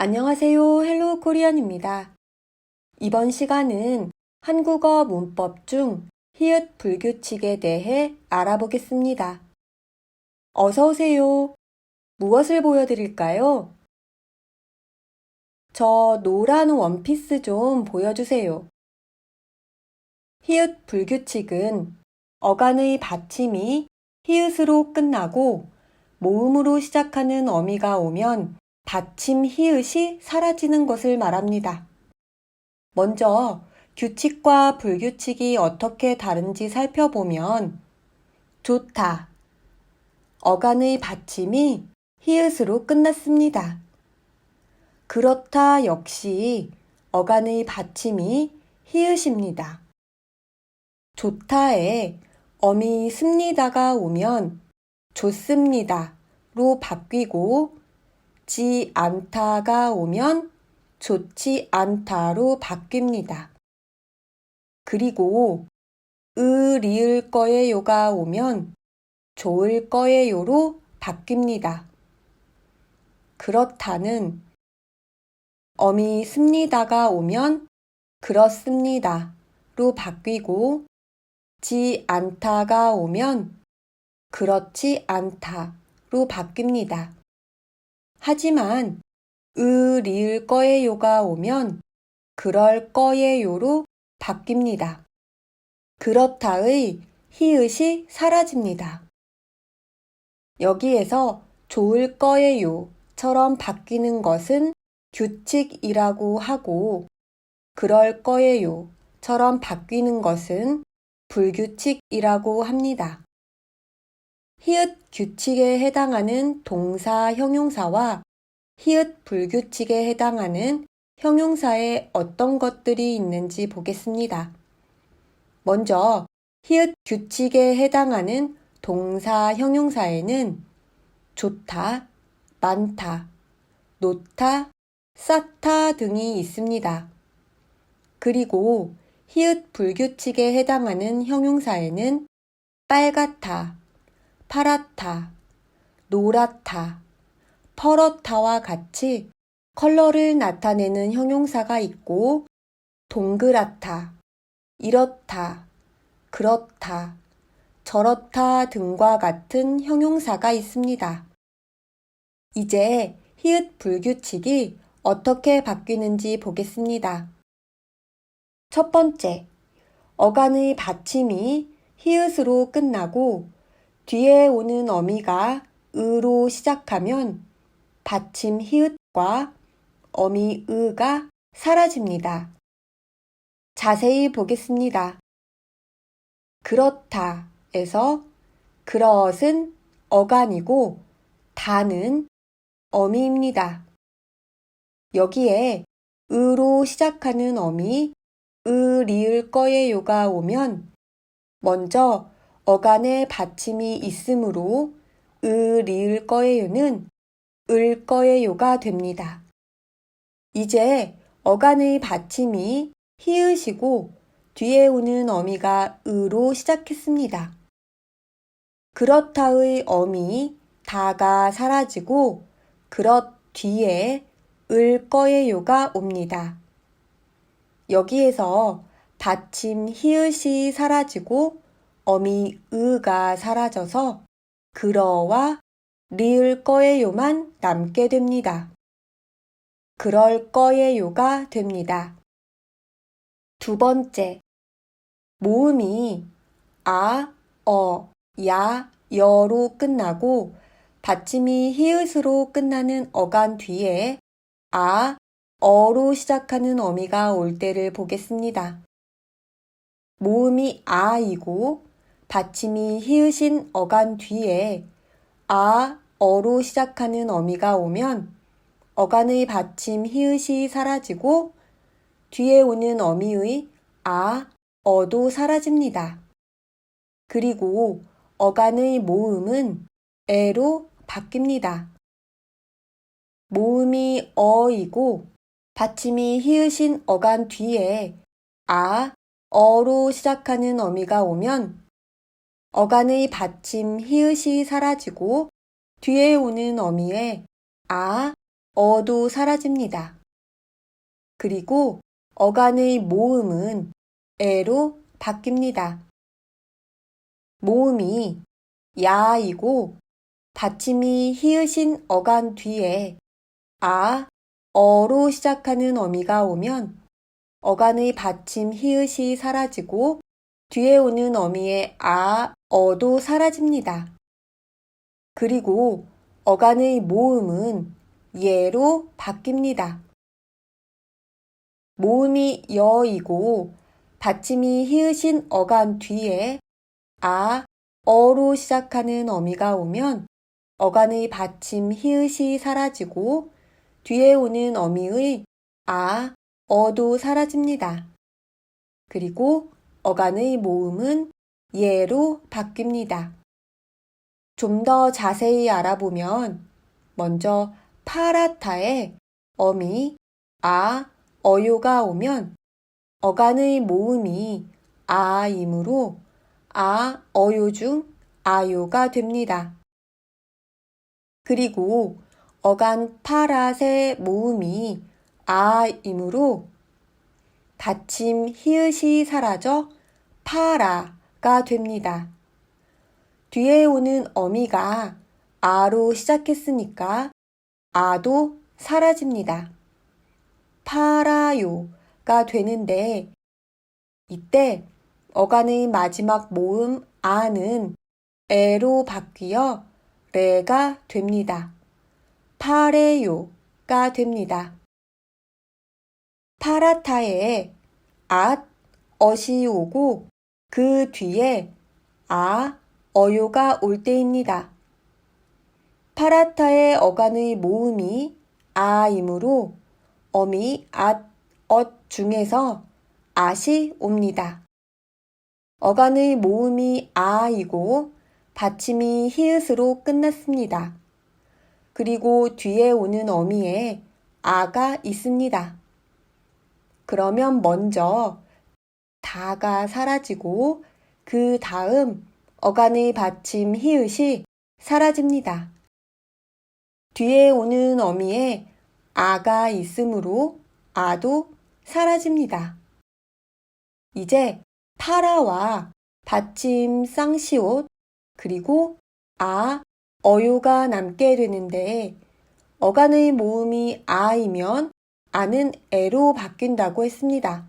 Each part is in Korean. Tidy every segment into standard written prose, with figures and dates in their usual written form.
안녕하세요. 헬로 코리안입니다. 이번 시간은 한국어 문법 중 히읗 불규칙에 대해 알아보겠습니다. 어서 오세요. 무엇을 보여드릴까요? 저 노란 원피스 좀 보여주세요. 히읗 불규칙은 어간의 받침이 히읗으로 끝나고 모음으로 시작하는 어미가 오면 받침 히읗이 사라지는 것을 말합니다. 먼저 규칙과 불규칙이 어떻게 다른지 살펴보면 좋다. 어간의 받침이 히읗으로 끝났습니다. 그렇다 역시 어간의 받침이 히읗입니다. 좋다에 어미 습니다가 오면 좋습니다로 바뀌고 지 않다가 오면 좋지 않다로 바뀝니다. 그리고 리을 거예요가 오면 좋을 거예요로 바뀝니다. 그렇다는 어미 습니다가 오면 그렇습니다로 바뀌고 지 않다가 오면 그렇지 않다로 바뀝니다. 하지만 리을 거예요가 오면 그럴 거예요로 바뀝니다. 그렇다의 히읗이 사라집니다. 여기에서 좋을 거예요처럼 바뀌는 것은 규칙이라고 하고 그럴 거예요처럼 바뀌는 것은 불규칙이라고 합니다. 히읗 규칙에 해당하는 동사 형용사와 히읗 불규칙에 해당하는 형용사에 어떤 것들이 있는지 보겠습니다. 먼저 히읗 규칙에 해당하는 동사 형용사에는 좋다, 많다, 놓다, 쌓다 등이 있습니다. 그리고 히읗 불규칙에 해당하는 형용사에는 빨갛다, 파랗다, 노랗다, 퍼렇다와 같이 컬러를 나타내는 형용사가 있고 동그랗다, 이렇다, 그렇다, 저렇다 등과 같은 형용사가 있습니다. 이제 히읗 불규칙이 어떻게 바뀌는지 보겠습니다. 첫 번째, 어간의 받침이 히읗으로 끝나고 뒤에 오는 어미가 으로 시작하면 받침 히읗과 어미 으가 사라집니다. 자세히 보겠습니다. 그렇다에서 그것은 어간이고 다는 어미입니다. 여기에 으로 시작하는 어미 리을 거예요가 오면 먼저 어간에 받침이 있으므로 리을 거예요는 을 거예요가 됩니다. 이제 어간의 받침이 히읗이고 뒤에 오는 어미가 으로 시작했습니다. 그렇다의 어미 다가 사라지고 그렇 뒤에 을 거예요가 옵니다. 여기에서 받침 히읗이 사라지고 어미 으가 사라져서 그러와 리을 거예요만 남게 됩니다. 그럴 거예요가 됩니다. 두 번째, 모음이 아, 야, 여로 끝나고 받침이 히읗으로 끝나는 어간 뒤에 어로 시작하는 어미가 올 때를 보겠습니다. 모음이 아이고 받침이 히읗인 어간 뒤에 어로 시작하는 어미가 오면 어간의 받침 히읗이 사라지고 뒤에 오는 어미의 어도 사라집니다. 그리고 어간의 모음은 에로 바뀝니다. 모음이 어이고 받침이 히읗인 어간 뒤에 어로 시작하는 어미가 오면 어간의 받침 히읗이 사라지고 뒤에 오는 어미에 어도 사라집니다. 그리고 어간의 모음은 에로 바뀝니다. 모음이 야이고 받침이 히읗인 어간 뒤에 아, 어로 시작하는 어미가 오면 어간의 받침 히읗이 사라지고 뒤에 오는 어미의 아, 어도 사라집니다. 그리고 어간의 모음은 예로 바뀝니다. 모음이 여이고 받침이 히읗인 어간 뒤에 아, 어로 시작하는 어미가 오면 어간의 받침 히읗이 사라지고 뒤에 오는 어미의 아, 어도 사라집니다. 그리고 어간의 모음은 예로 바뀝니다. 좀 더 자세히 알아보면 먼저 파라타에 어미 아, 어요가 오면 어간의 모음이 아이므로 아, 어요 중 아요가 됩니다. 그리고 어간 파랏의 모음이 아이므로 받침 히읗이 사라져 파라가 됩니다. 뒤에 오는 어미가 아로 시작했으니까 아도 사라집니다. 파라요가 되는데 이때 어간의 마지막 모음 아는 에로 바뀌어 레가 됩니다. 파레요가 됩니다. 파라타에 앗, 어시 오고 그 뒤에 아, 어요가 올 때입니다. 파라타의 어간의 모음이 아이므로 어미 앗, 엇 중에서 앗이 옵니다. 어간의 모음이 아이고 받침이 히읗으로 끝났습니다. 그리고 뒤에 오는 어미에 아가 있습니다. 그러면 먼저 다가 사라지고 그 다음 어간의 받침 히읗이 사라집니다. 뒤에 오는 어미에 아가 있으므로 아도 사라집니다. 이제 파라와 받침 쌍시옷 그리고 아, 어요가 남게 되는데 어간의 모음이 아이면 아는 에로 바뀐다고 했습니다.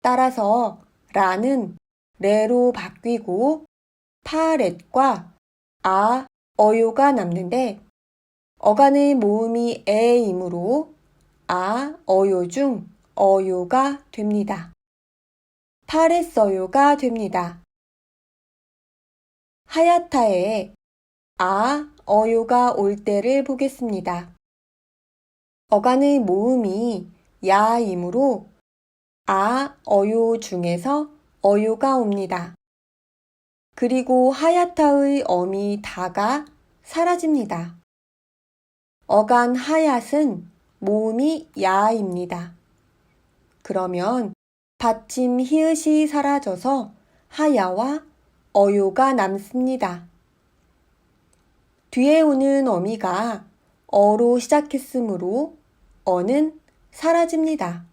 따라서 라는 레로 바뀌고 파렛과 아, 어요가 남는데 어간의 모음이 에이므로 아, 어요 중 어요가 됩니다. 파렛어요가 됩니다. 하야타에 아, 어요가 올 때를 보겠습니다. 어간의 모음이 야이므로 아, 어요 중에서 어요가 옵니다. 그리고 하야타의 어미 다가 사라집니다. 어간 하얏은 모음이 야입니다. 그러면 받침 히읗이 사라져서 하야와 어요가 남습니다. 뒤에 오는 어미가 어로 시작했으므로 어는 사라집니다.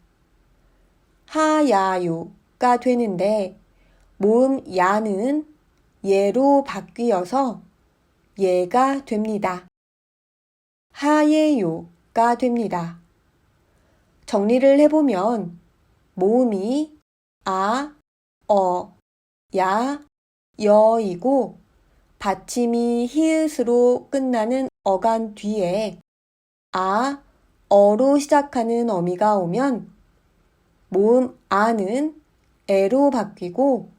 하야요가 되는데 모음 야는 예로 바뀌어서 예가 됩니다. 하예요가 됩니다. 정리를 해보면 모음이 아, 어, 야, 여이고 받침이 히읗으로 끝나는 어간 뒤에 아, 어로 시작하는 어미가 오면 모음 아는 에로 바뀌고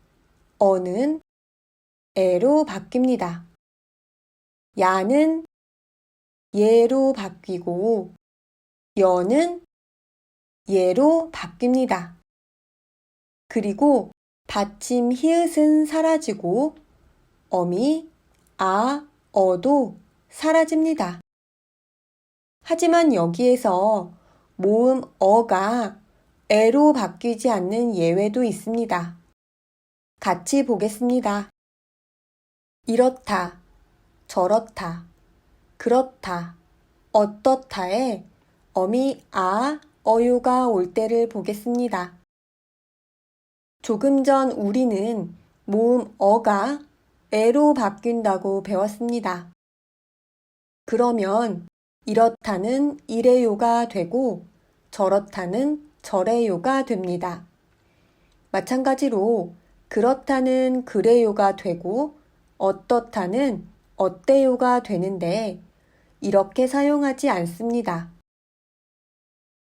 어는 에로 바뀝니다. 야는 예로 바뀌고 여는 예로 바뀝니다. 그리고 받침 히읗은 사라지고 어미 아, 어도 사라집니다. 하지만 여기에서 모음 어가 에로 바뀌지 않는 예외도 있습니다. 같이 보겠습니다. 이렇다, 저렇다, 그렇다, 어떻다에 어미 아, 어요가 올 때를 보겠습니다. 조금 전 우리는 모음 어가 에로 바뀐다고 배웠습니다. 그러면 이렇다는 이래요가 되고 저렇다는 저래요가 됩니다. 마찬가지로 그렇다는 그래요가 되고 어떻다는 어때요가 되는데 이렇게 사용하지 않습니다.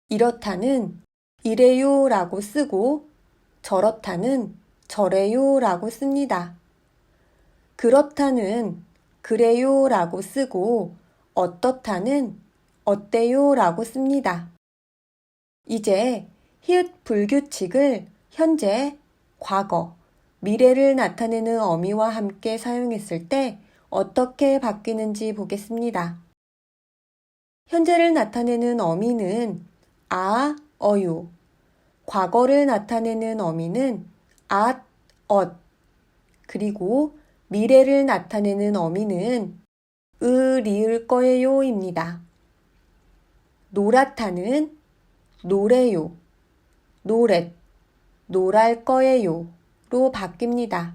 이렇다는 이래요라고 쓰고 저렇다는 저래요라고 씁니다. 그렇다는 그래요라고 쓰고 어떻다는 어때요라고 씁니다. 이제 히읗 불규칙을 현재, 과거, 미래를 나타내는 어미와 함께 사용했을 때 어떻게 바뀌는지 보겠습니다. 현재를 나타내는 어미는 아, 어요. 과거를 나타내는 어미는 앗, 엇. 그리고 미래를 나타내는 어미는 리을 거예요입니다. 노랗다는 노래요, 노랫, 노랄 거예요로 바뀝니다.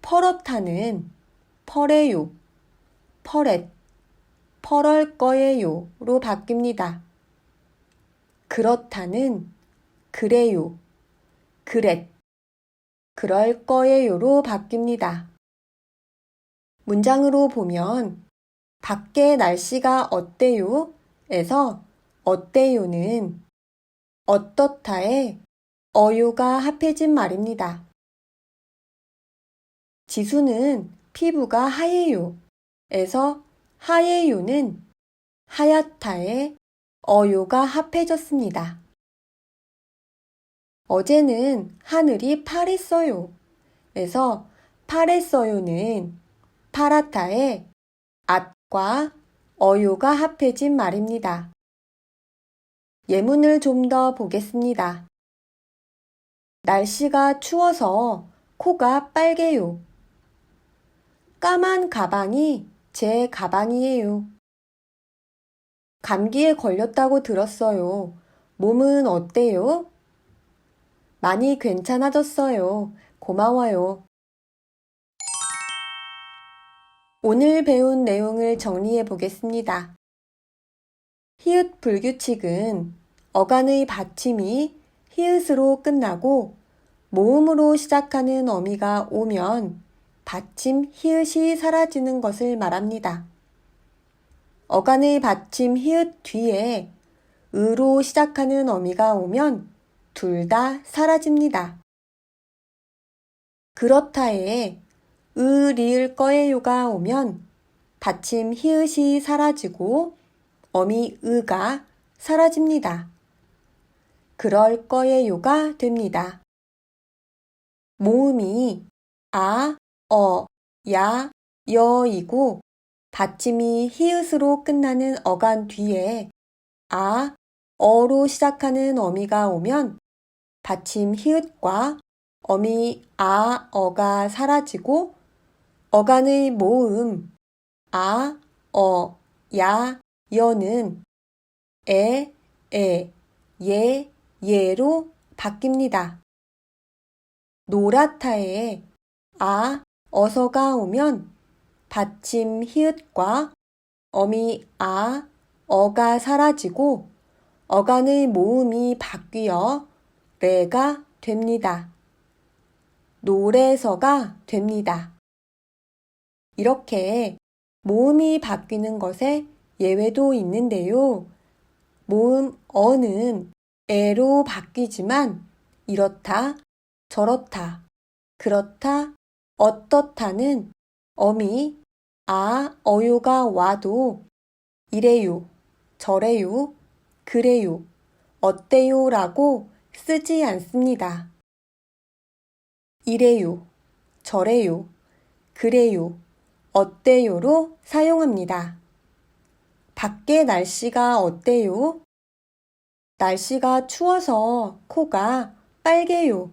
퍼렇다는 퍼래요, 퍼렛, 퍼럴 거예요로 바뀝니다. 그렇다는 그래요, 그렛, 그럴 거예요로 바뀝니다. 문장으로 보면 밖에 날씨가 어때요? 에서 어때요는 어떻다에 어요가 합해진 말입니다. 지수는 피부가 하얘요. 에서 하얘요는 하얗다에 어요가 합해졌습니다. 어제는 하늘이 파랬어요. 에서 파랬어요는 파랗다에 앗과 어요가 합해진 말입니다. 예문을 좀 더 보겠습니다. 날씨가 추워서 코가 빨개요. 까만 가방이 제 가방이에요. 감기에 걸렸다고 들었어요. 몸은 어때요? 많이 괜찮아졌어요. 고마워요. 오늘 배운 내용을 정리해 보겠습니다. 히읗 불규칙은 어간의 받침이 히읗으로 끝나고 모음으로 시작하는 어미가 오면 받침 히읗이 사라지는 것을 말합니다. 어간의 받침 히읗 뒤에 으로 시작하는 어미가 오면 둘 다 사라집니다. 그렇다에 리을 거예요가 오면 받침 히읗이 사라지고 어미 으가 사라집니다. 그럴 거예요가 됩니다. 모음이 아, 어, 야, 여이고 받침이 히읗으로 끝나는 어간 뒤에 아, 어로 시작하는 어미가 오면 받침 히읗과 어미 아, 어가 사라지고 어간의 모음 아, 어, 야, 여는 에, 예, 예로 바뀝니다. 노랗다에 아, 어서가 오면 받침 히읗과 어미 아, 어가 사라지고 어간의 모음이 바뀌어 레가 됩니다. 노래서가 됩니다. 이렇게 모음이 바뀌는 것에 예외도 있는데요. 모음 어는 에로 바뀌지만 이렇다, 저렇다, 그렇다, 어떻다는 어미 아, 어요가 와도 이래요, 저래요, 그래요, 어때요라고 쓰지 않습니다. 이래요, 저래요, 그래요, 어때요로 사용합니다. 밖에 날씨가 어때요? 날씨가 추워서 코가 빨개요.